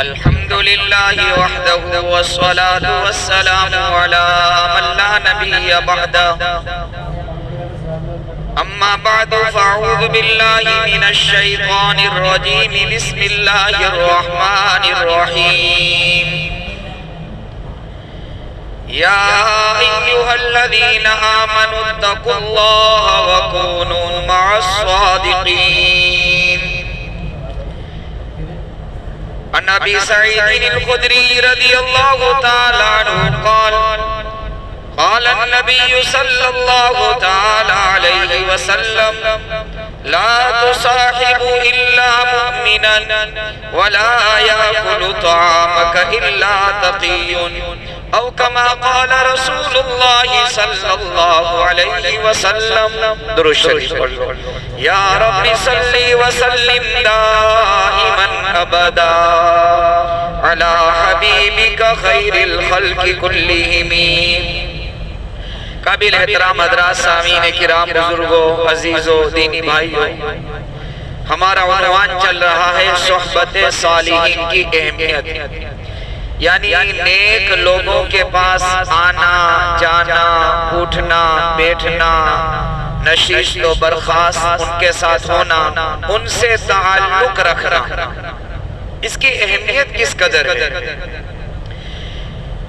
الحمد لله وحده والصلاة والسلام على من لا نبي بعده أما بعد فأعوذ بالله من الشيطان الرجيم بسم الله الرحمن الرحيم يا أيها الذين آمنوا اتقوا الله وكونوا مع الصادقين عن أبي سعيد الخدري رضي الله تعالى عنه قال قال النبي صلى الله تعالى عليه وسلم لا تصاحبوا إلا مؤمنا ولا يأكل طعامك إلا تقي أو كما قال رسول الله صلى الله عليه وسلم درود شریف پڑھو یا رب صلی وسلم دائما ابدا على حبیبک خیر الخلق كلهم قابل احترام حضرات سامعین کرام بزرگوں عزیزوں دینی بھائیوں ہمارا عنوان چل رہا ہے صحبت صالحین کی اہمیت یعنی نیک لوگوں کے پاس آنا جانا اٹھنا بیٹھنا نشست و برخاست ان کے ساتھ ہونا ان سے تعلق رکھنا اس کی اہمیت کس قدر ہے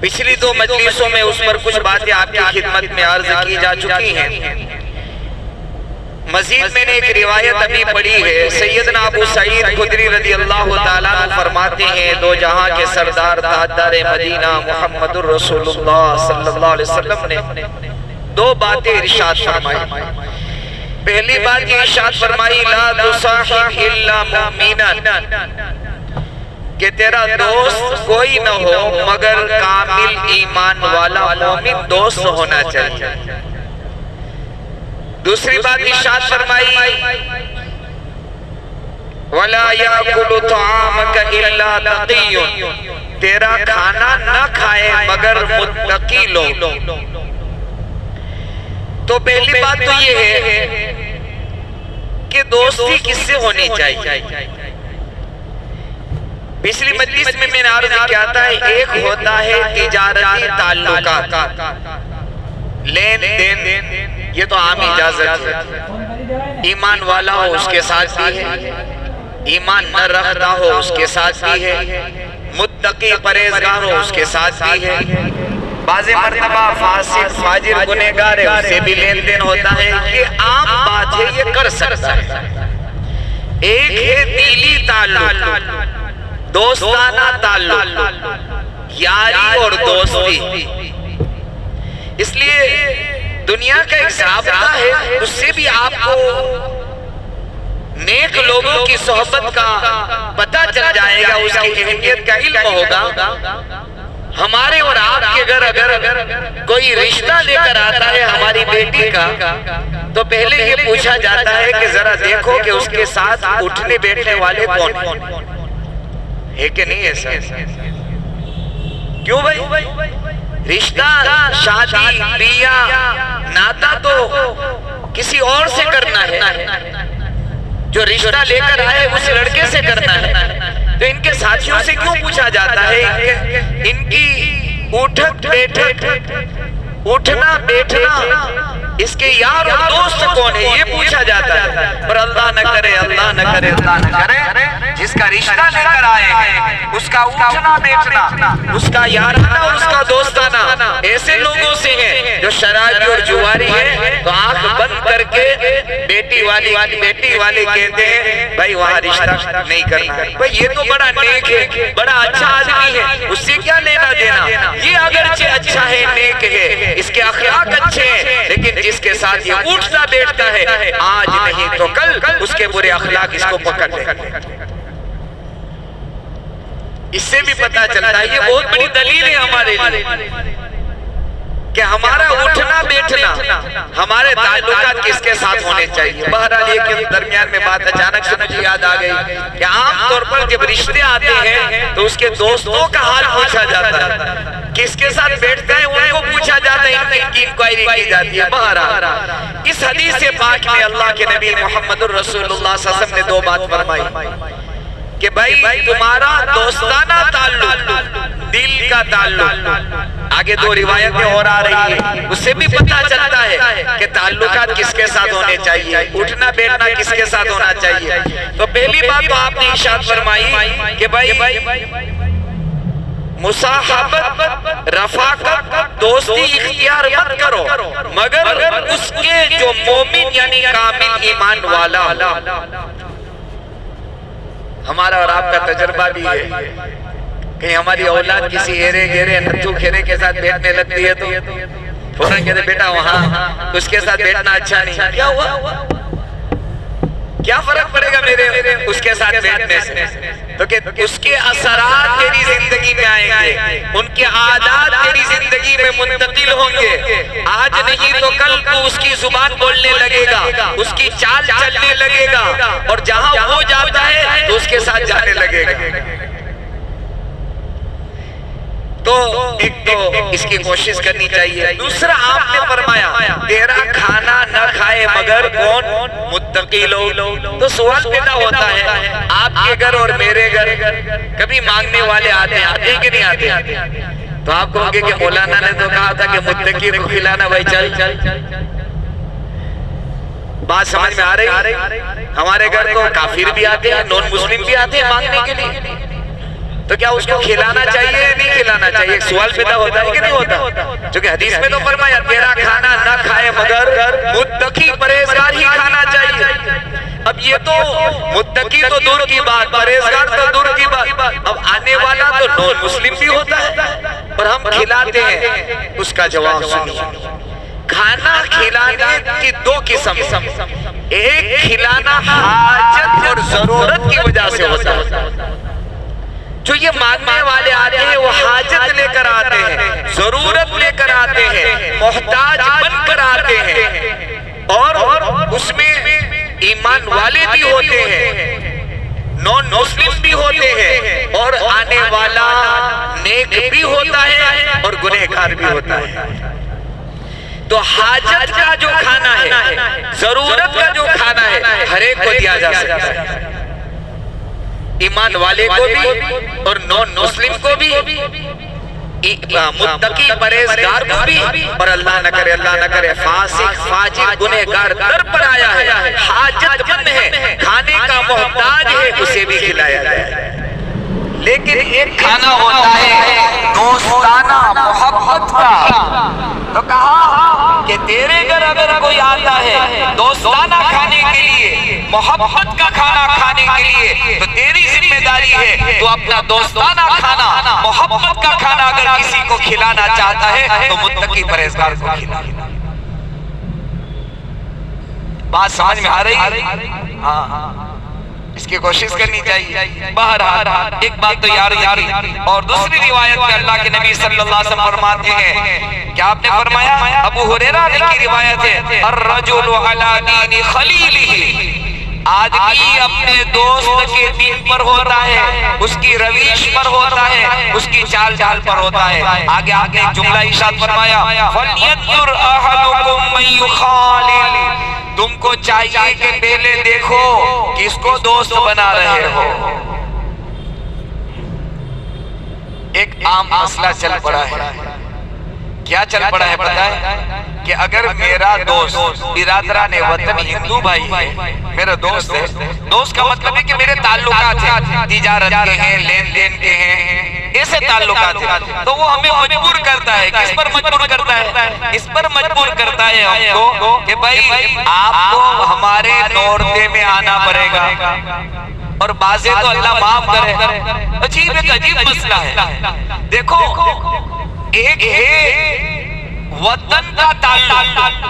پچھلی دو مجلسوں میں اس پر کچھ باتیں آپ کی خدمت میں عرض کی جا چکی ہیں مزید میں نے ایک روایت ابھی پڑھی ہے سیدنا ابو سعید خدری رضی اللہ تعالیٰ عنہ فرماتے ہیں دو جہاں کے سردار تاجدار مدینہ محمد الرسول اللہ صلی اللہ علیہ وسلم نے دو باتیں ارشاد فرمائی پہلی بات یہ ارشاد فرمائی لا تصاحب الا مؤمنا کہ تیرا دوست کوئی نہ ہو مگر کامل ایمان والا مومن دوست ہونا چاہیے دوسری بات ارشاد فرمائی وَلَا يَأْكُلُ طَعَامَكَ إِلَّا تَقِيٌّ تیرا کھانا نہ کھائے مگر متقی لوگ تو پہلی بات تو یہ ہے کہ دوستی کس سے ہونی چاہیے پچھلی مجلس میں نے عرض کیا تھا ایک ہوتا ہے تجارتی تعلقات لین دین یہ تو عام اجازت ہے ایمان والا ہو اس کے ساتھ بھی ہے ایمان نہ رکھتا ہو اس کے ساتھ بھی ہے متقی پرہیزگار ہو اس کے ساتھ بھی ہے بعض مرتبہ فاسق فاجر گنہگار ہے اس سے بھی لین دین ہوتا ہے یہ عام بات ہے یہ کر سکتا ہے ایک ہے دلی تعلق دوستانہ تعلق یاری اور دوستی اس لیے دنیا کا ایک ضابطہ ہے اس سے بھی آپ کو نیک لوگوں کی صحبت کا پتہ چل جائے گا اس کی اہمیت کا علم ہوگا ہمارے اور آپ کے گھر اگر کوئی رشتہ لے کر آتا ہے ہماری بیٹی کا تو پہلے یہ پوچھا جاتا ہے کہ ذرا دیکھو کہ اس کے ساتھ اٹھنے بیٹھنے والے کون ہے کہ نہیں ایسا کیوں بھائی رشتہ شادی بیاہ ناتا تو کسی اور سے کرنا ہے جو رشتہ لے کر آئے اس لڑکے سے کرنا ہے تو ان کے ساتھیوں سے کیوں پوچھا جاتا ہے ان کی اٹھک بیٹھک اٹھنا بیٹھنا اس کے یار اور دوست کون ہے یہ پوچھا جاتا ہے پر اللہ نہ کرے اللہ نہ کرے اللہ نہ کرے جس کا رشتہ لے کر آئے ہیں اس کا اٹھنا بیٹھنا اس کا یارانہ اور اس کا دوستانہ ایسے لوگوں سے ہیں جو شرابی اور جواری ہیں تو آنکھ بند کر کے بیٹی والے کہتے ہیں بھائی وہاں رشتہ نہیں کرنا بھائی یہ تو بڑا نیک ہے بڑا اچھا آدمی ہے اس سے کیا لینا دینا یہ اگرچہ اچھا ہے نیک ہے اس کے اخلاق اچھے ہیں لیکن جس کے ساتھ یہ اٹھتا بیٹھتا ہے آج نہیں تو کل اس کے برے اخلاق اس کو پکڑ لے اس سے بھی پتہ چلتا ہے یہ بہت بڑی دلیل ہے ہمارے لیے کہ ہمارا اٹھنا بیٹھنا ہمارے تعلقات کس کے ساتھ ہونے چاہیے بہرحال یہ کہ درمیان میں بات اچانک سے مجھے یاد آ گئی کہ عام طور پر جب رشتے آتے ہیں تو اس کے دوستوں کا حال پوچھا جاتا ہے کس کے ساتھ بیٹھتے ہیں ان کو پوچھا جاتا ہے، ان کی انکوائری کی جاتی ہے۔ بہرحال اس حدیث پاک میں اللہ کے نبی محمد الرسول اللہ صلی اللہ علیہ وسلم نے دو بات فرمائی کہ بھائی تمہارا دوستانہ تعلق، دل کا تعلق، آگے دو روایتیں اور آ رہی ہیں، اس سے بھی پتہ چلتا ہے کہ تعلقات کس کے ساتھ ہونے چاہیے، اٹھنا بیٹھنا کس کے ساتھ ہونا چاہیے۔ تو پہلی بات تو آپ نے ارشاد فرمائی کہ بھائی مصاحبت، رفاقت، دوستی اختیار مت کرو مگر اس کے جو مومن یعنی کامل ایمان والا۔ ہمارا اور آپ کا تجربہ بھی ہے، کہیں ہماری اولاد کسی ایرے گیرے نتھو کھیرے کے ساتھ بیٹھنے لگتی ہے تو فوراں کہتے بیٹا وہاں اس کے ساتھ بیٹھنا اچھا نہیں، کیا ہوا؟ کیا فرق پڑے گا میرے اس کے ساتھ بیٹھنے سے؟ تو کہ اس کے اثرات تیری زندگی میں آئیں گے، ان کے عادات تیری زندگی میں منتقل ہوں گے، آج نہیں تو کل تو اس کی زبان بولنے لگے گا، اس کی چال چلنے لگے گا، اور جہاں وہ جاتا ہے تو اس کے ساتھ جانے لگے گا۔ تو ایک تو اس کی کوشش کرنی چاہیے۔ دوسرا آپ نے فرمایا تیرا کھانا نہ کھائے مگر کون؟ متقی لوگ۔ تو سوال پیدا ہوتا ہے آپ کے گھر اور میرے گھر کبھی مانگنے والے آتے ہیں کہ نہیں آتے؟ تو آپ کہوں گے کہ مولانا نے تو کہا تھا کہ متقی کو کھلانا، بھائی چل بات سمجھ میں آ رہی؟ ہمارے گھر تو کافر بھی آتے ہیں، نون مسلم بھی آتے ہیں مانگنے کے لیے، تو کیا اس کو کھلانا چاہیے یا نہیں کھلانا چاہیے؟ ایک سوال پیدا ہوتا ہے کہ نہیں ہوتا؟ چونکہ حدیث میں تو فرمایا تیرا کھانا نہ کھائے مگر متقی پرہیزگار ہی کھانا چاہیے۔ اب یہ تو متقی تو دور کی بات، پرہیزگار تو دور کی بات، اب آنے والا تو نون مسلم بھی ہوتا ہے اور ہم کھلاتے ہیں۔ اس کا جواب سنیے، کھانا کھلانے کی دو قسم، ایک کھلانا حاجت اور ضرورت کی وجہ سے ہوتا ہے۔ جو یہ مانگنے والے آتے ہیں وہ حاجت لے کر آتے ہیں، ضرورت لے کر آتے ہیں، محتاج بن کر آتے ہیں، اور اس میں ایمان والے بھی ہوتے ہیں، نون مسلم بھی ہوتے ہیں، اور آنے والا نیک بھی ہوتا ہے اور گنہگار بھی ہوتا ہے۔ تو حاجت کا جو کھانا ہے، ضرورت کا جو کھانا ہے، ہر ایک کو دیا جا سکتا ہے، ایمان والے کو بھی اور نون مسلم کو بھی، متقی پرہیزگار کو بھی، اور اللہ نہ کرے فاسق فاجر گنہگار در پر آیا ہے، حاجت مند ہے، کھانے کا محتاج ہے، اسے بھی کھلایا جائے۔ لیکن ایک کھانا ہوتا ہے دوستانہ محبت کا، تو کہا کہ تیرے گھر اگر کوئی آتا ہے دوستانہ کھانے کے لیے، محبت کا کھانا کھانے کے لیے، تو تیری ذمہ داری ہے تو اپنا دوستانہ کھانا، محبت کا کھانا اگر کسی کو کھلانا چاہتا ہے تو متقی پرہیزگار کو کھلا۔ بات سمجھ میں آ رہی؟ ہاں، اس کی کوشش کرنی چاہیے۔ بہرحال ایک بات تو یار، اور دوسری روایت میں اللہ کے نبی صلی اللہ علیہ وسلم فرماتے ہیں کہ آپ نے فرمایا، ابو ہریرہ کی روایت ہے، الرجل علی دین خلیلہ، آدمی اپنے دوست کے دین پر ہوتا ہے، اس کی رویش پر ہوتا ہے، اس کی چال چال پر ہوتا ہے۔ آگے آپ نے جملہ ارشاد فرمایا، فَلْيَنْظُرْ أَحَدُكُمْ مَنْ يُخَالِلُ، تم کو چاہیے کہ پہلے دیکھو کس کو دوست بنا رہے ہو۔ ایک عام مسئلہ چل پڑا ہے، کیا چل پڑا ہے پتہ ہے؟ کہ اگر میرا دوست برادران وطن ہندو بھائی ہے، میرا دوست ہے، دوست کا مطلب ہے کہ میرے تعلقات ہیں، تجارت کے ہیں، لین دین کے ہیں، ایسے تعلقات ہیں، تو وہ ہمیں مجبور کرتا ہے، کس پر مجبور کرتا ہے؟ اس پر مجبور کرتا ہے ہم کو کہ بھائی آپ کو ہمارے نورتے میں آنا پڑے گا، اور بازے تو اللہ معاف کرے۔ عجیب مسئلہ ہے۔ دیکھو، ایک ہے وطن کا تعلق،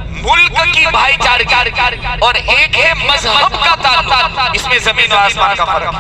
ملک کی بھائی چارگی، اور ایک ہے مذہب کا تعلق، اس میں زمین و آسمان کا فرق۔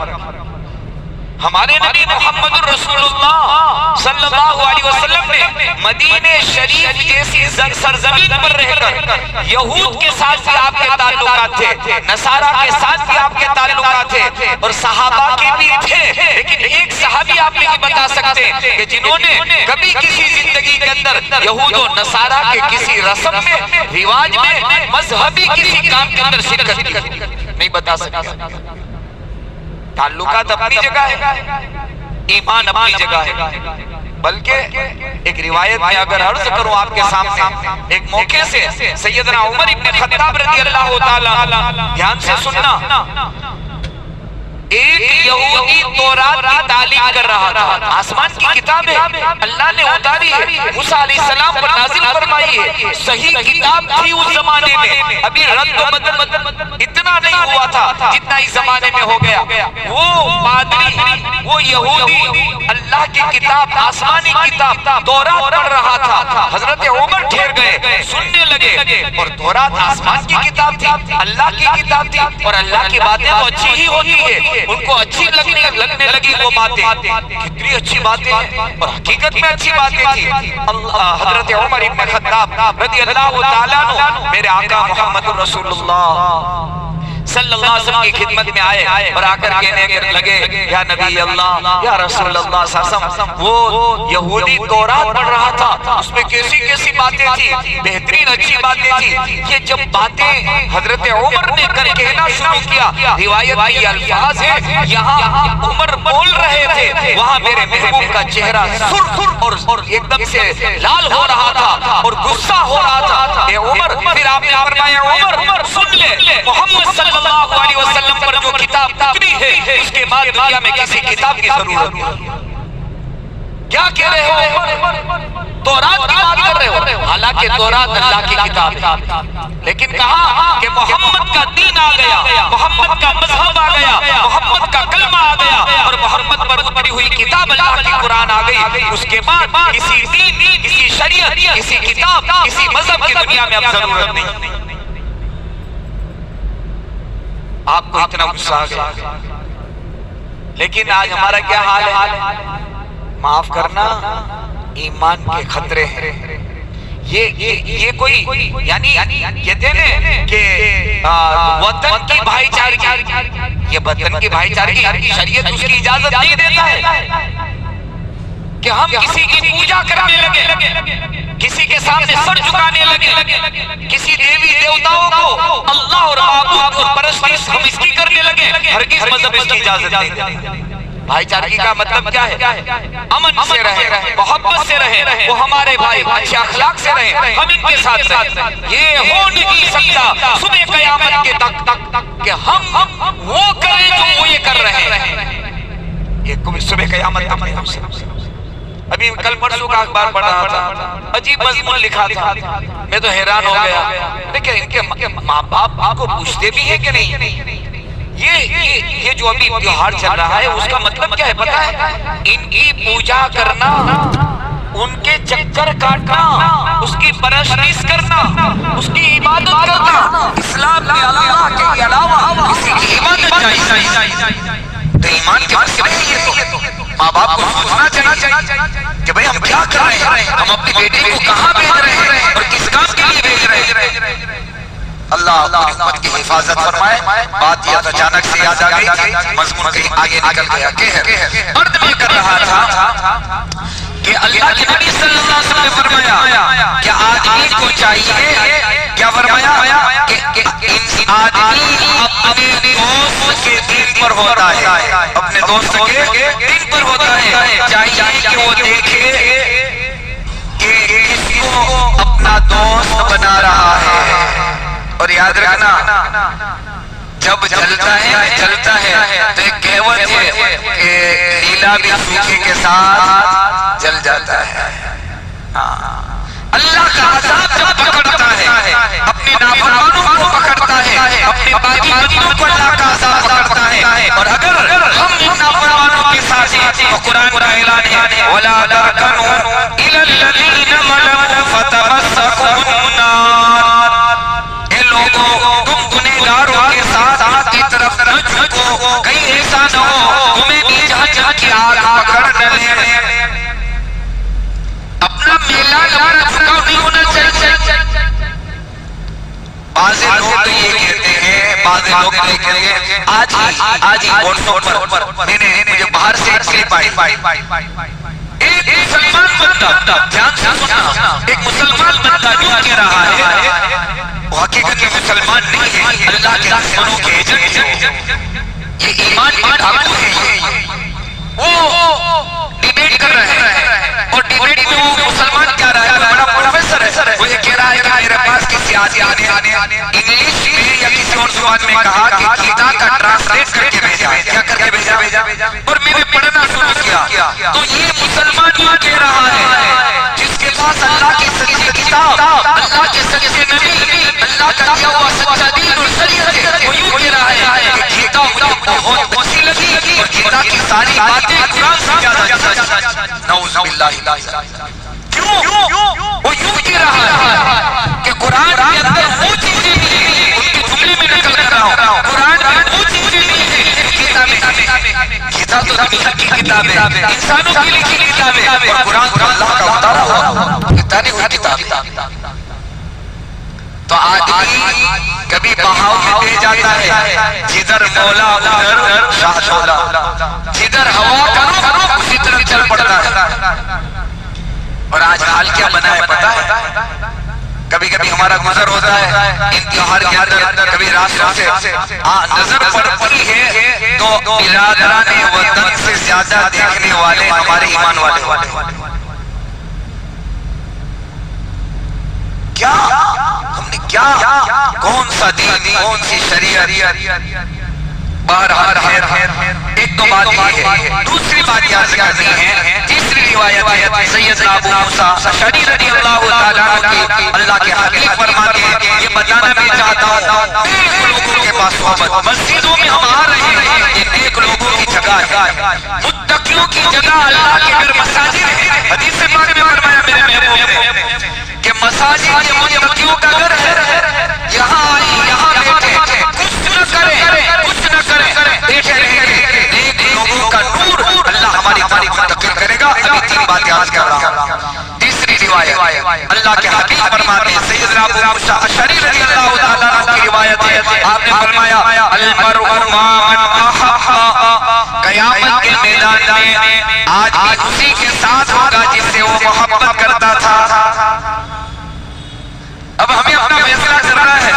ہمارے نبی محمد رسول اللہ صلی اللہ علیہ وسلم نے مدینہ شریف جیسی سرزمین پر رہ کر یہود کے ساتھ بھی آپ کے تعلقات تھے، نصارہ کے ساتھ بھی آپ کے تعلقات تھے، اور صحابہ کے بھی تھے، لیکن ایک صحابی آپ نہیں بتا سکتے کہ جنہوں نے کبھی کسی زندگی کے اندر یہود و نصارہ کے کسی رسم میں، رواج میں، مذہبی کسی کام کے اندر شرکت کی، نہیں بتا سکتے۔ تعلقات اپنی جگہ ہے، ایمان اپنی جگہ ہے، بلکہ ایک روایت میں اگر عرض کروں آپ کے سامنے، ایک موقع سے سیدنا عمر ابن خطاب رضی اللہ تعالی، دھیان سے سننا، ایک یہودی تورات کی تعلیم کر رہا تھا، آسمان کی کتاب ہے، اللہ نے اتاری ہے، موسیٰ علیہ السلام پر نازل فرمائی ہے، صحیح کتاب تھی اس زمانے میں، ابھی رد و بدل اتنا نہیں ہوا تھا جتنا اس زمانے میں ہو گیا۔ وہ پادری، وہ یہودی اللہ کی کتاب، آسمانی کتاب تورات پڑھ رہا تھا، حضرت عمر ٹھہر گئے، سننے لگے، اور تورات آسمان کی کتاب تھی، اللہ کی کتاب تھی، اور اللہ کی باتیں تو اچھی ہی ہوتی ہے، ان کو اچھی لگنے لگی وہ باتیں، کتنی اچھی باتیں ہیں، اور حقیقت میں اچھی باتیں تھی۔ حضرت عمر ابن خطاب رضی اللہ تعالیٰ عنہ میرے آقا محمد رسول اللہ صلی اللہ علیہ وسلم کی خدمت میں آئے اور آ کر کہنے لگے، یا نبی اللہ، یا رسول اللہ صلی اللہ علیہ وسلم، وہ یہودی تورات پڑھ رہا تھا، اس میں کیسی کیسی باتیں تھی، بہترین اچھی باتیں تھی۔ یہ جب باتیں حضرت عمر نے کر کہنا شروع کیا، روایت کی الفاظ ہے، یہاں عمر بول رہے تھے، وہاں میرے محبوب کا چہرہ سرخ اور ایک دم سے لال ہو رہا تھا اور غصہ ہو رہا تھا۔ اے عمر، پھر آپ نے فرمایا، عمر سن لے، محمد صلی اللہ علیہ وسلم پر جو کتاب اتری ہے، اس کے بعد دنیا میں کسی کتاب کی ضرورت نہیں۔ کیا کہہ رہے ہو؟ تورات کی بات کر رہے ہو، حالانکہ تورات اللہ کی کتاب ہے، لیکن کہا کہ محمد کا دین آ گیا، محمد کا مذہب آ گیا، محمد کا کلمہ آ گیا، اور محمد پر اتری ہوئی کتاب اللہ کی قرآن آ گئی۔ اس کے بعد کسی دین، کسی شریعت، کسی کتاب، کسی مذہب کی دنیا میں اب ضرورت نہیں۔ آپ کو اتنا غصہ آ گیا، لیکن آج ہمارا کیا حال ہے؟ معاف کرنا، ایمان کے خطرے ہیں۔ یہ کوئی یعنی کہتے ہیں کہ وطن کی بھائی چارگی، یہ وطن کی بھائی چارگی شریعت اس کی اجازت نہیں دیتا ہے کہ ہم کسی کی پوجا کرنے لگے، کسی کے سامنے سر جھکانے لگے، کسی دیوی دیوتاؤں کو اللہ اور معبود اور پرستش ہم اس کی کرنے لگے، ہرگز مذہب اس کی اجازت نہیں دیتا۔ بھائی چارگی کا مطلب کیا ہے؟ امن سے رہے، محبت سے رہے، وہ ہمارے بھائی، اچھے اخلاق سے رہے، ہم ان کے ساتھ رہے۔ یہ ہو نہیں سکتا صبح قیامت کے تک کہ ہم وہ کریں جو وہ یہ کر رہے ہیں، یہ کبھی صبح قیامت تک نہیں ہو سکتا۔ ابھی کل پرسوں کا اخبار پڑھ رہا تھا، عجیب مضمون لکھا تھا، میں تو حیران ہو گیا، دیکھیں ان کے ماں باپ آپ کو پوچھتے بھی ہیں کہ نہیں؟ یہ جو ابھی تیوہار چل رہا ہے اس کا مطلب کیا ہے پتہ ہے؟ ان کی پوجا کرنا، ان کے چکر کاٹنا، اس کی پرستش کرنا، اس کی عبادت کرنا، اسلام کے اللہ کے علاوہ کسی کی عبادت چاہیے۔ تو ایمان کے مسئلے یہ تو ماں باپ کو سوچنا چاہیے کہ بھئی ہم کیا کر رہے ہیں، ہم اپنی بیٹی کو کہاں بھیج رہے ہیں اور کس کام کے لیے بھیج رہے ہیں۔ اللہ اپنی امت کی حفاظت فرمائے۔ بات یہ اچانک سے یاد آ گئی تھی، مضمون کہیں آگے نکل گیا۔ عرض میں کر رہا تھا کہ اللہ کے نبی صلی اللہ علیہ وسلم نے فرمایا کہ آدمی کو چاہیے، کیا فرمایا کہ آدمی اپنے دوست کے دین پر ہوتا ہے، اپنے دوست کے دین پر ہوتا ہے، چاہیے کہ وہ دیکھے کہ کس کو اپنا دوست بنا رہا ہے۔ اور یاد رکھنا، جب جلتا ہے تو ایک کہوت ہے کہ نیلا بھی سوکھے کے ساتھ جل جاتا ہے۔ اللہ کا عذاب جب پکڑتا ہے، اپنے نافرمانوں کو پکڑتا ہے، اپنے باقی بندوں کو اللہ کا عذاب پکڑتا ہے۔ اور اگر ہم ان نافرمانوں کے ساتھ ہیں تو قرآن کا اعلان ہے، وَلَا تَرْكَنُوا إِلَى الَّذِينَ ظَلَمُوا فَتَمَسَّكُمُ النَّارُ۔ اے لوگوں، تم گنہگاروں کے ساتھ کی طرف نہ جھکو، کہیں ایسا نہ ہو تمہیں بھی حجم کی آگ پکڑ نہ لے، اپنا میلہ لگنا جھکاؤ نہیں ہونا چاہیے۔ بعض لوگ تو یہ کہتے ہیں، بعض لوگ یہ کہتے ہیں آج ہی واٹسوں پر میں نے مجھے باہر سے ایک کلپ آئی، ایک مسلمان بندہ، دھیان سے سننا، ایک مسلمان بندہ جو کہہ رہا ہے وہ حقیقت میں مسلمان نہیں ہے، اللہ کے دشمنوں کے ایجنٹ ہیں، یہ ایمان کے ڈاکو ہیں، وہ ڈیبیٹ کر رہے ہیں اور ڈیبیٹ میں وہ مسلمان کیا رہا ہے، وہ بڑا پروفیسر ہے، وہ یہ کہہ رہا ہے کہ میرے پاس کسی آدمی نے انگلش میں یا کسی اور زبان میں کہا کہ گیتا کا ٹرانسلیٹ کر کے بھیجا، کیا کر کے بھیجا، اور میں نے پڑھنا شروع کیا تو یہ مسلمان یہ کہہ رہا ہے جس کے پاس اللہ کی سچی کتاب، اللہ کے سچے نبی، اللہ کا دیا ہوا سچا دین اور شریعت ہے، وہ یوں کہہ رہا ہے کہ گیتا مجھے بہت اچھی لگی اور گیتا کی ساری باتیں قرآن سے زیادہ، نعوذ باللہ، کیوں وہ یوں کہہ رہا ہے کہ قرآن کے اندر وہ چیزیں نہیں ہیں، ان کے جملے میں نقل کر رہا ہوں، قرآن میں وہ چیزیں نہیں ہیں گیتا میں، گیتا تو دنیا کی کتاب ہے، انسانوں کی لکھی کتاب ہے، اور قرآن تو اللہ کا اتارا ہوا اتاری ہوئی کتاب۔ تو آدمی کبھی بہاؤ میں بہ جاتا ہے، جدھر مولا ادھر شاہ شولا، جدھر ہوا کرو اسی طرح چل پڑتا ہے۔ اور آج حال کیا بنا ہے پتہ ہے، کبھی کبھی ہمارا گزر ہوتا ہے انتہار کے اندر، کبھی راستوں سے نظر پڑتی ہے تو برادران وطن سے زیادہ دیکھنے والے ہمارے ایمان والے، کیا ہم نے کیا کون سا دین، کون سی شریعت، بہرحال ایک تو بات یہ ہے، دوسری بات یاد کرنی ہے، تیسری روایت ہے سیدنا ابو موسیٰ اشعری رضی اللہ تعالیٰ عنہ کی، اللہ کے حبیب فرماتے ہیں، یہ بتانا میں چاہتا ہوں نیک لوگوں کے پاس صحبت، مسجدوں میں ہم آ رہے ہیں، یہ نیک لوگوں کی جگہ ہے، متقیوں کی جگہ اللہ کے گھر مساجد ہے، حدیث سے پاک میں فرمایا میرے محبوب نے کہ مساجد یہ متقیوں کا گھر ہے، یہاں آئی یہاں بیٹھے، کچھ نہ کریں، بیٹھے رہیں، نیک لوگوں کا نور اللہ ہماری منتقل کرے گا۔ ابھی تین بات یاد کر رہا ہوں۔ تیسری روایت اللہ کے حبیب فرماتے ہیں، سیدنا ابو موسیٰ اشعری رضی اللہ تعالیٰ عنہ کی روایت ہے، آپ نے فرمایا المرء مع من احب، قیامت کے میدان میں آدمی اسی کے ساتھ ہوگا جس سے وہ محبت کرتا تھا۔ اب ہمیں اپنا فیصلہ کرنا ہے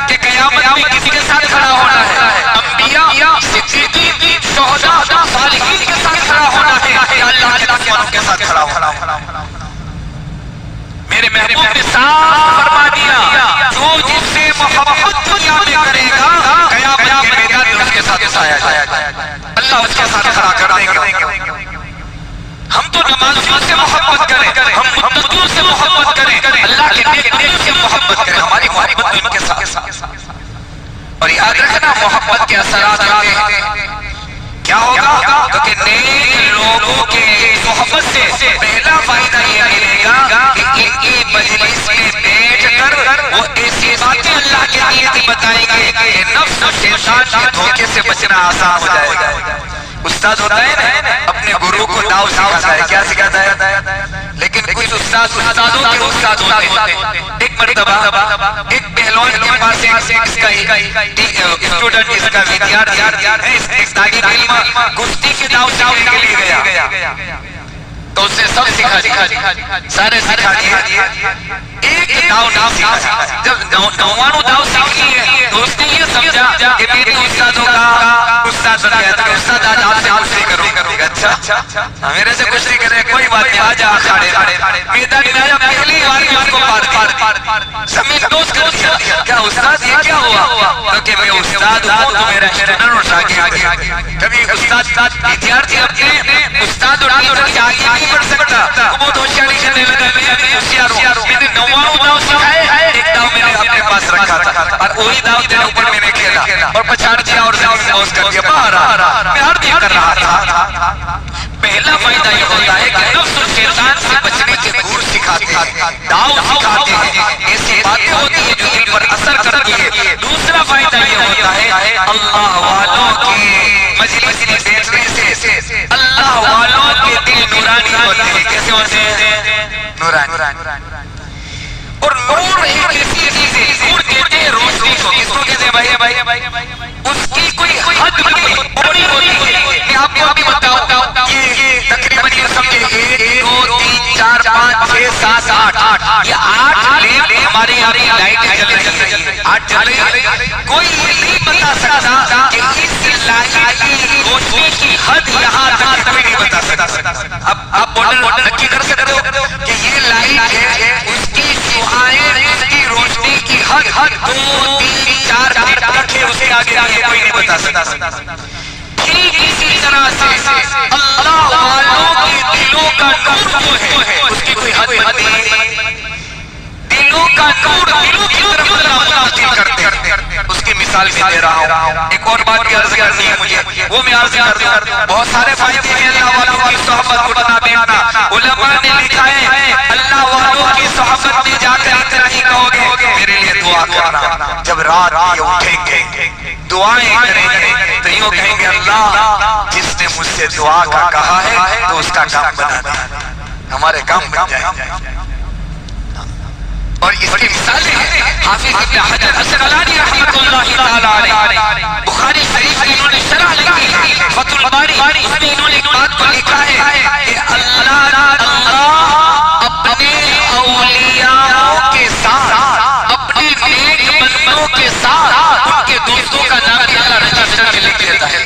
کہ قیامت میں کس کے ساتھ کھڑا ہونا ہے، انبیاء، صدیقین، شہداء، صالحین کے ساتھ کھڑا ہونا ہے یا اللہ کے دشمنوں کے ساتھ کھڑا ہونا ہے۔ میرے محبوب نے صاف فرما دیا جو جس سے محبت دنیا میں کرے گا قیامت کے میدان میں اس کے ساتھ اٹھایا جائے گا، اللہ اس کے ساتھ کھڑا کر دے گا۔ ہم تو نمازیوں سے محبت کریں، ہم متقیوں سے محبت کریں، اللہ کے نیک بندوں سے محبت کریں، ہماری محبت ان کے ساتھ۔ اور یاد رکھنا محبت کے اثرات ہیں کیا ہوگا، کیونکہ نیک لوگوں کے صحبت سے پہلا فائدہ یہ ملے گا کہ ان کی مجلس میں بیٹھ کر وہ ایسی باتیں اللہ کے نیت بتائیں گے کہ نفس و شیطان کے دھوکے سے بچنا آسان ہو جائے گا۔ استاد ہوتا ہے نا اپنے گرو کو داؤ سکھاتا ہے، کیا سکھاتا ہے، لیکن کچھ استادوں کے استاد ہوتے ہیں۔ ایک مرتبہ ایک پہلوان کے پاس اس کا اسٹوڈنٹ، اس کا ودیارتھی ہے، اس طالب علم گشتی کے داؤ سیکھنے کے لیے گیا تو اس نے سب سکھا دیا، سارے سکھا دیا، ایک داؤ نہیں سکھا۔ جب 99 داؤ سیکھی ہے تو اس نے یہ سمجھا کہ میری استادوں کا استاد بن گیا تھا، استاد آج آپ سے کچھ نہیں کروں۔ اچھا میرے سے کچھ نہیں کرے، کوئی بات نہیں، آجا اکھاڑے میدان میں آیا، پہلی بار میں اس کو پار زمین دوست کر دیا۔ کیا استاد یہ کیا ہوا؟ کیونکہ میں استاد ہوں تو میرا اسٹوڈنٹ اور شاگرد، کبھی استاد ودیارتھی اپنے استاد اور ٹیچر کے آگے نہیں بڑھ سکتا، وہ بہت ہوشیاری کرنے لگا، میں ہوشیار ہوں، میں نے 99 داؤ سکھائے، ایک داؤ میں نے اپنے پاس رکھا تھا اور وہی داؤ تیرے اوپر میں نے کھیلا اور پچھاڑ دیا اور زمین دوست کر دیا، باہر میں ہر دن کر رہا تھا۔ پہلا فائدہ یہ ہوتا ہے کہ نفس و شیطان سے بچنے کے گور سکھاتے ہیں، داؤ سکھاتے ہیں، ایسی باتیں ہوتی ہیں جو دل پر اثر کرتی ہے۔ دوسرا فائدہ یہ ہوتا ہے اللہ والوں کی مجلس میں بیٹھنے سے اللہ والوں کے دل نورانی ہوتے ہیں. کیسے ہوتے ہیں؟ نورانی. اور نور ایک ایسی چیز ہے, نور کہتے ہیں روشنی کو. کس کو کہتے ہیں بھائی؟ اس کی کوئی حد نہیں بڑی ہوتی ہے. میں آپ کو ابھی بتاؤں, یہ تقریباً یہ سمجھے 1 2 3 4 5 6 7 8 یہ 8 لیمپ ہمارے یہاں کی لائٹیں جل رہی ہیں. 8 جل رہی ہیں. کوئی یہ نہیں بتا سکتا کہ اس لائٹ کی روشنی کی حد یہاں تک, کوئی نہیں بتا سکتا. اب آپ ماڈل نکی کر سکتے ہو کہ یہ لائٹ ہے, اس کی شعاعیں, اس کی روشنی کی حد 2 3 4 فٹ تک ہے, اس کے آگے کوئی نہیں بتا سکتا. ٹھیک اسی طرح سے اللہ والوں کے دلوں کا نور جو ہے اس کی کوئی حد نہیں. دلوں کا نور دلوں کی طرف اللہ منتقل کرتے ہیں. اس کی مثال بھی دے رہا ہوں. ایک اور بات کی عرض کرنی ہے مجھے, وہ میں عرض کر دوں. بہت سارے فائدے ہیں اللہ والوں کی صحبت اٹھنا بیٹھنا. علماء نے لکھا ہے اللہ والوں کی صحبت میں جا کر اتنا ہی کہو گے میرے لیے دعا کرنا. جب رات یہ اٹھیں گے دعائیں کریں گے تو یوں کہیں گے اللہ جس نے مجھ سے دعا کا کہا ہے تو اس کا کام بنا دیا, ہمارے کام بن جائے. اور اس کی مثالیں حافظ ابن حجر عسقلانی رحمۃ اللہ تعالی علیہ بخاری شریف کی انہوں نے شرح لکھی فتح الباری, اس میں انہوں نے ایک بات کو لکھا ہے کہ اللہ اپنے اولیاء کے ساتھ, اپنے نیک بندوں کے ساتھ ان کے دوستوں کا نام بھی اللہ رجسٹر میں لکھ لیتا ہے.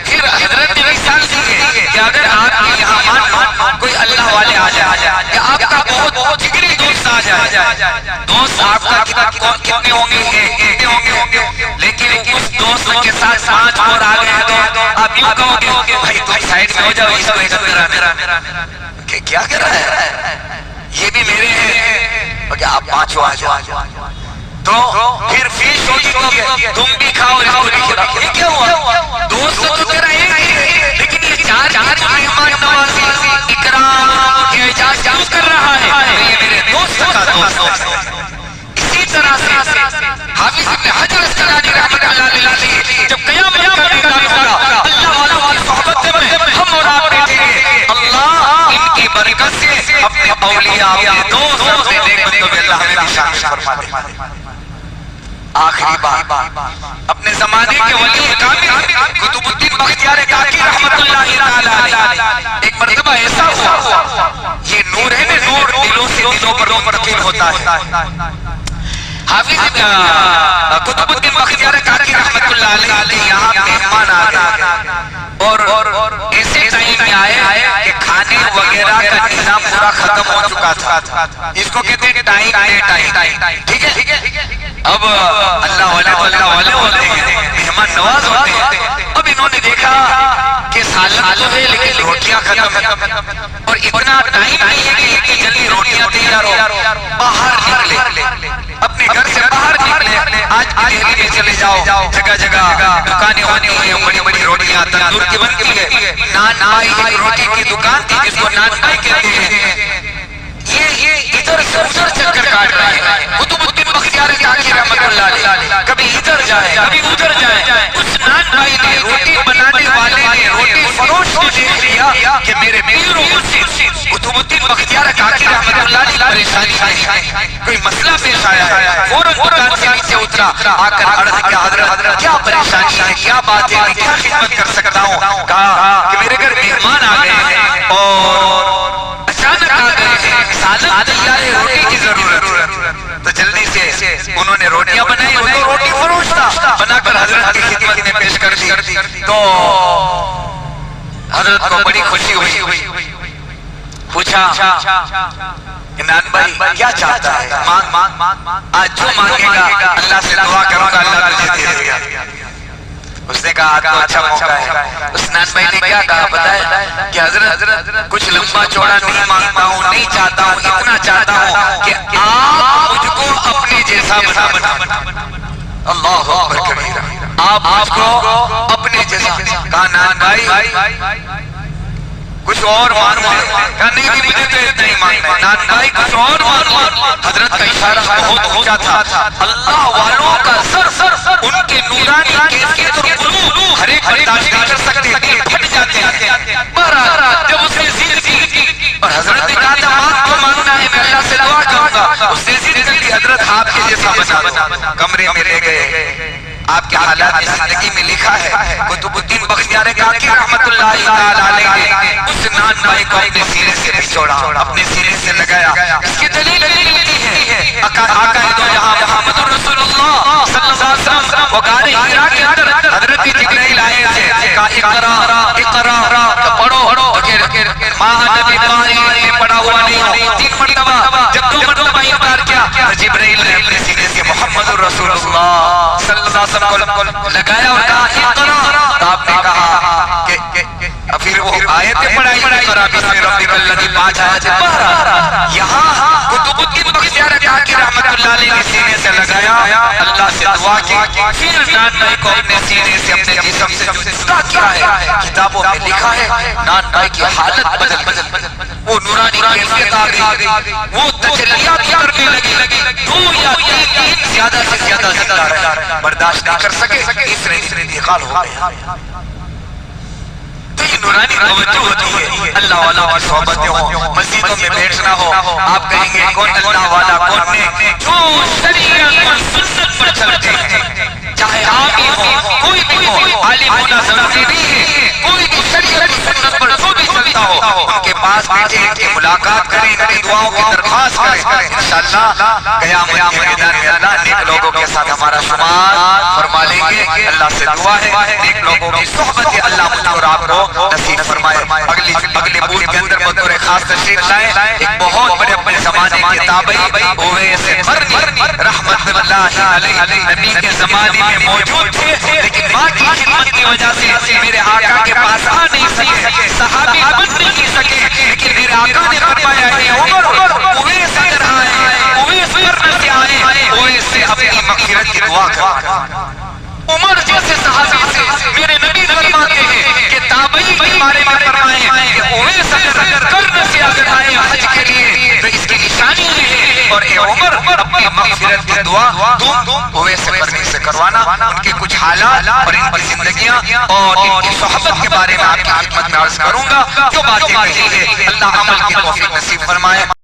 پھر حضرت نے مثال دی ہے کہ اگر آپ کے یہاں کوئی اللہ والے آ جائے یا آپ کا بہت جگری دوست آ جائے, دوست آپ کا کتنے ہوں گے, لیکن اس دوست کے ساتھ 5 اور آ گئے تو آپ یوں کہو گے بھائی تم سائیڈ میں ہو جاؤ, اس کو ادھر میرا کہ کیا کر رہا ہے, یہ بھی میرے ہیں, کہ آپ 5 آ جاؤ. تو پھر فیس ہوگی تم بھی کھاؤ, اس کو بھی کھلاؤ. یہ کیا ہوا؟ دوست تو تیرا ایک ہی ہے, لیکن یہ 4 مہمان نوازی اکرام اعزاز کیوں کر رہا ہے؟ یہ میرے دوست کا دوست ہے. اسی طرح سے حافظ ابن حجر عسقلانی رحمۃ اللہ علیہ جب قیامت کا میدان ہوگا اللہ والوں کی صحبت میں ہم اور آپ بیٹھیں گے, اللہ ان کی برکت سے اپنے اولیاء اپنے دوست اپنے نیک بندوں میں اللہ ہمیں بھی شامل فرما دے. آخری بات, اپنے زمانے کے ولی کامل قطب الدین بختیار کاکی رحمت اللہ تعالی علیہ ایک مرتبہ ایسا ہوا, یہ نور ہے نا, نور دلوں سے دلوں پر منتقل ہوتا ہے. حافظ قطب الدین بختیار کاکی رحمت اللہ علیہ یہاں مہمان آ گئے اور ایسے ٹائم میں آئے کہ کھانے وغیرہ کا نظام پورا ختم ہو چکا تھا. اس کو کہتے ہیں ٹائم. ٹھیک ہے, اب اللہ والے ہوتے ہیں, مہمان نواز ہوتے ہیں. اب انہوں نے دیکھا کہ سالن تو ہے لیکن روٹیاں ختم ہیں, اور اتنا ٹائم نہیں ہے کہ اتنی جلدی روٹیاں تیار ہو. باہر نکلے, اپنے گھر سے باہر نکلے. آج کی دہلی میں چلے جاؤ, جگہ جگہ دکانیں ہوتی ہیں, بڑی بڑی روٹیاں تندور کی بنتی ہے. نان بھائی ایک روٹی کی دکان تھی جس کو نان بھائی کہتے ہیں. یہ ادھر سے ادھر چکر کاٹ رہے ہیں. قطب الدین بختیار کاکی رحمت اللہ علیہ کبھی ادھر جائے کبھی ادھر جائے. اس نان بھائی نے, روٹی بنانے والے نے, روٹی فروش کو دیکھ لیا کہ میرے پیر و مرشد قطب الدین بختیار کاکی رحمت اللہ علیہ پریشانی ہے, کوئی مسئلہ پیش آیا ہے. فوراً دکان سے نیچے اترا, آ کر عرض کیا حضرت کیا پریشانی ہے, کیا بات ہے, کیا خدمت کر سکتا ہوں. کہا کہ میرے گھر مہمان آ گئے ہیں اور اچانک آ گئے ہیں, سالن تیار ہے, روٹی کی ضرورت. تو جلدی سے انہوں نے روٹیاں بنائی, وہ تو روٹی فروش تھا, بنا کر حضرت کی خدمت میں پیش کر دی. تو حضرت کو بڑی خوشی ہوئی, پوچھا کہ نان بھائی کیا چاہتا ہے, مانگ, آج جو مانگے گا اللہ سے دعا کروں گا اللہ تجھے دے گا. اس نے کہا آج تو اچھا موقع ہے. اس نان بھائی نے کیا کہا پتہ ہے کہ حضرت کچھ لمبا چوڑا نہیں مانگتا ہوں, نہیں چاہتا ہوں, اتنا چاہتا ہوں کہ آپ مجھ کو اپنے جیسا بنا. اللہ اکبر کبیرہ, آپ مجھ کو اپنے جیسا. کہا نان بھائی کچھ اور مانگو. کہا نہیں مجھے تو اتنا ہی مانگنا ہے. نان بھائی کچھ اور مانگو. حضرت کا اشارہ بہت اونچا تھا. اللہ والوں کا سر ان کے نورانی کیفیت اور قلوب ہر ایک برداشت نہیں کر سکتے. کمرے میں لے گئے، آپ کے حالات زندگی میں لکھا ہے، قطب الدین بختیار کاکی رحمت اللہ تعالی علیہ نے اس نان بھائی کو اپنے سینے سے نچوڑا، اپنے سینے سے لگایا۔ اس کی دلیل یہ ہے آقا دو جہاں محمد رسول اللہ صلی اللہ علیہ وسلم وہ غار حرا کے اندر حضرت جبرائیل آئے تھے، کہا اقرا پڑھو، ماں نبی پاک نے پڑھا ہوا نہیں، 3 مرتبہ، جب 2 مرتبہ انکار کیا، جبرائیل نے اپنے سینے سے محمد رسول اللہ صلی اللہ علیہ وسلم کو لگایا اور کہا اقرا، تو آپ نے کہا کہ پھر وہ آیتیں پڑھائی، اقرا بسم ربک الذی 5 آیات پڑھا۔ یہاں قطب الدین بختیار کاکی رحمت اللہ علیہ نے سینے سے لگایا، اللہ سے دعا کی، پھر نان بھائی کو اپنے سینے سے اپنے جسم سے جدا کیا ہے۔ کتابوں میں لکھا ہے نان بھائی کی حالت بدل، وہ نورانی کیفیت آ گئی، وہ تجلیات کرنے لگی، 2 یا 3 دن زیادہ سے زیادہ زندہ رہے، برداشت نہیں کر سکے، تیسرے دن انتقال ہو گیا۔ تو یہ نورانی توجہ ہوتی ہے، اللہ والا اور صحبتیں ہوں، مسجدوں میں بیٹھنا ہو، آپ کہیں گے کون اللہ والا کون نہیں، جو شریعت اور سنت پر چلتے ہیں، چاہے آپ ہی ہو، کوئی بھی ہو، عالم ہونا ضروری نہیں ہے، کوئی بھی شریعت اور سنت پر جو بھی چلتا ہو، ان کے پاس بیٹھے ان کی ملاقات کریں، ان کی دعاؤں کی درخواست کریں، انشاءاللہ قیامت کے میدان میں اللہ نیک لوگوں کے ساتھ ہمارا شمار فرما لیں گے۔ اللہ سے دعا ہے نیک لوگوں کی صحبت اللہ مجھ اور آپ کو نصیب فرمائے۔ اگلے بوت کے اندر بطور خاص تشریف لائیں، ایک بہت بڑے اپنے زمانے کے تابعی اویس قرنی رحمت اللہ علیہ، نبی کے زمانے میں موجود تھے، لیکن ماں کی خدمت کی وجہ سے میرے آقا کے پاس آ نہیں سکے، صحابی بن نہیں سکے، لیکن میرے آقا نے فرمایا ہے عمر اویس اگر آئے، اویس قرن سے آئے، اویس سے اپنی مغفرت کی دعا کرنا۔ عمر جیسے صحابی سے میرے نبی فرماتے ہیں کہ تابعی کے بارے میں فرمائیں کہ اویس اگر قرن سے اگر آئے حج کے لیے تو اس کی نشانی ہے، اور اے عمر اپنی مغفرت کی دعا تم اویس قرنی سے کروانا۔ ان کے کچھ حالات اور ان کی زندگیاں اور ان کی صحبت کے بارے میں آپ کی خدمت میں عرض کروں گا، جو باتیں کہی ہے اللہ عمل کی توفیق نصیب فرمائے۔